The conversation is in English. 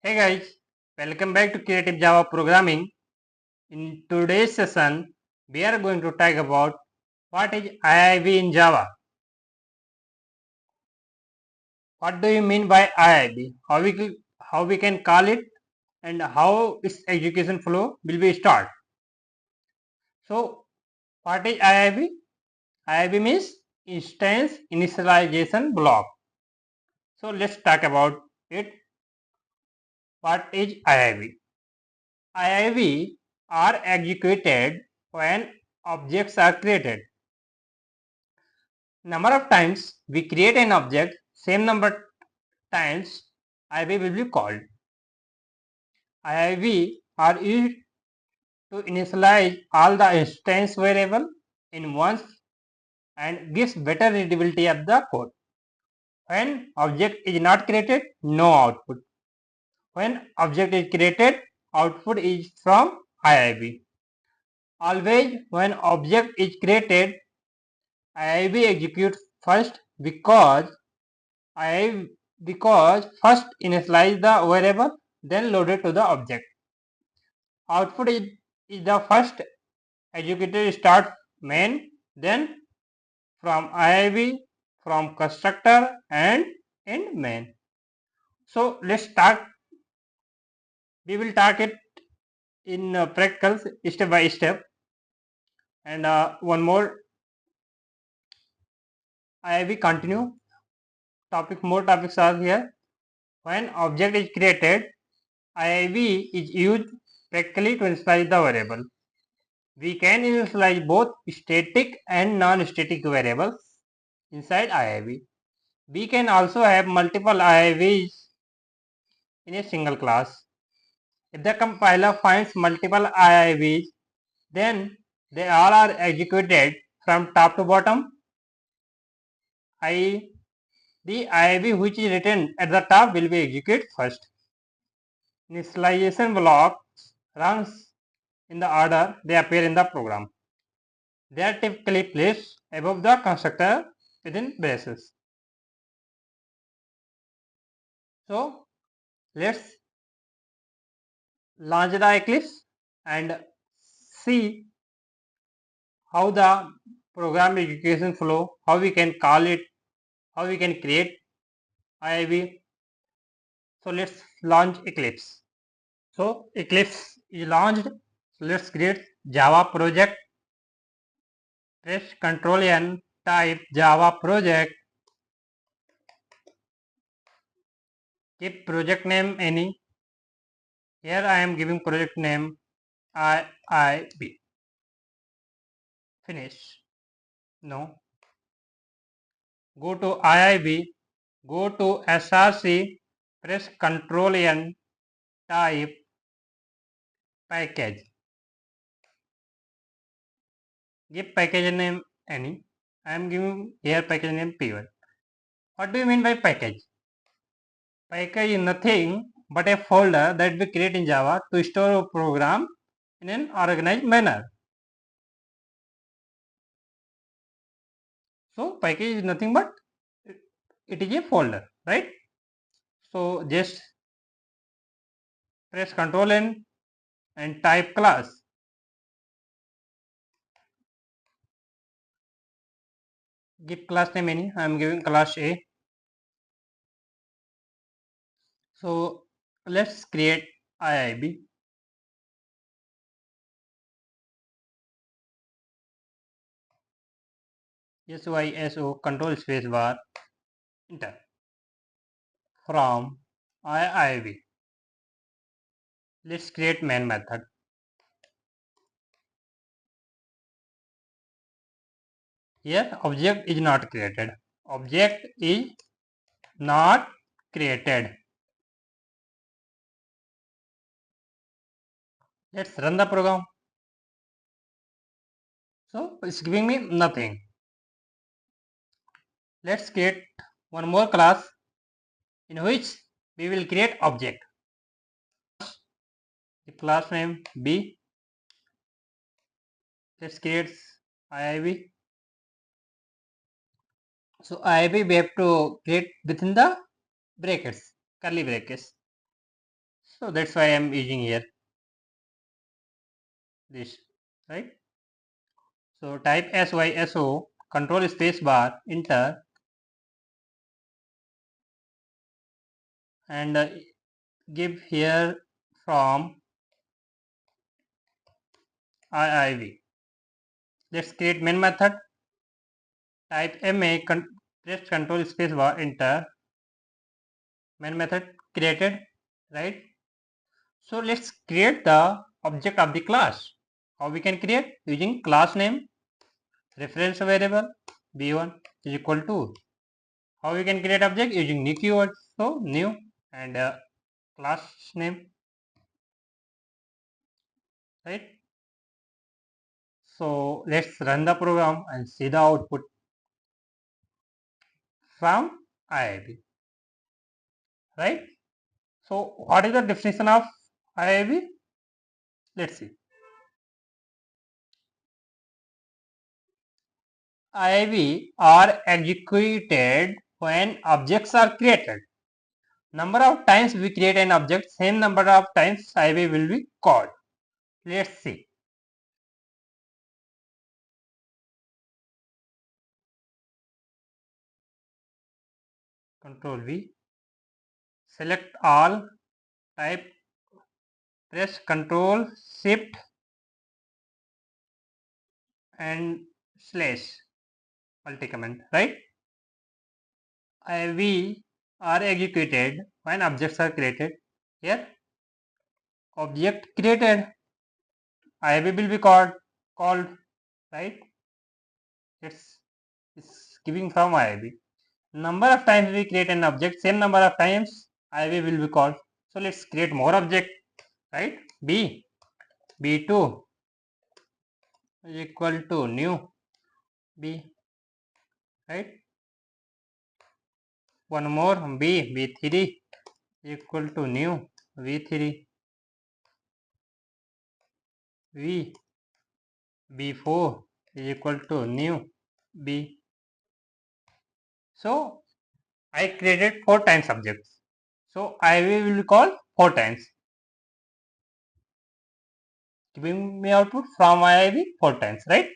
Hey guys, welcome back to Creative Java Programming. In today's session, we are going to talk about what is IIB in Java. What do you mean by IIB? How we can call it and how its execution flow will be start. So, what is IIB? IIB means Instance Initialization Block. So, let's talk about it. What is IIB? IIB are executed when objects are created. Number of times we create an object, same number times IIB will be called. IIB are used to initialize all the instance variable in once and gives better readability of the code. When object is not created, no output. When object is created, output is from IIB. Always when object is created, IIB executes first because first initialize the variable, then load it to the object. Output is the first executed start main, then from IIB, from constructor and end main. So let's start. We will talk it in practicals step by step. And one more IIB continue. More topics are here. When object is created, IIB is used practically to initialize the variable. We can initialize both static and non-static variables inside IIB. We can also have multiple IIBs in a single class. If the compiler finds multiple IIBs, then they all are executed from top to bottom. I.e., the IIB which is written at the top will be executed first. Initialization blocks runs in the order they appear in the program. They are typically placed above the constructor within braces. So let's launch the Eclipse and see how the program execution flow, how we can call it, how we can create IIB. So let's launch Eclipse. So Eclipse is launched. So let's create Java project. Press Ctrl N, type Java project. Keep project name any. Here I am giving project name IIB. Finish. No. Go to IIB. Go to SRC. Press Ctrl N. Type package. Give package name any. I am giving here package name P1. What do you mean by package? Package is nothing but a folder that we create in Java to store a program in an organized manner. So package is nothing but it is a folder, right? So just press Ctrl N and type class. Give class name any. I am giving class A. So let's create IIB. SYSO control space bar enter. From IIB. Let's create main method. Here object is not created. Object is not created. Let's run the program. So it's giving me nothing. Let's create one more class in which we will create object. The class name B. Let's create IIB. So IIB we have to create within the brackets, curly brackets. So that's why I am using here this, right? So type SYSO, control space bar, enter, and give here from IIB. Let's create main method. Type MA, press control space bar, enter. Main method created, right? So let's create the object of the class. How we can create? Using class name, reference variable b1 is equal to. How we can create object? Using new keyword. So new and class name, right? So let's run the program and see the output from IIB, right? So what is the definition of IIB? Let's see. IIB are executed when objects are created. Number of times we create an object, same number of times IIB will be called. Let's see. Control V. Select all. Type. Press Control Shift and slash. Multi command, right? IIB are executed when objects are created. Here, object created, IIB will be called, right? It's giving from IIB. Number of times we create an object, same number of times IIB will be called. So let's create more object, right? B2 is equal to new B, right? One more B3 equal to new V3, B4 is equal to new B. So I created 4 times objects. So I will call 4 times, giving me output from IIB 4 times, right?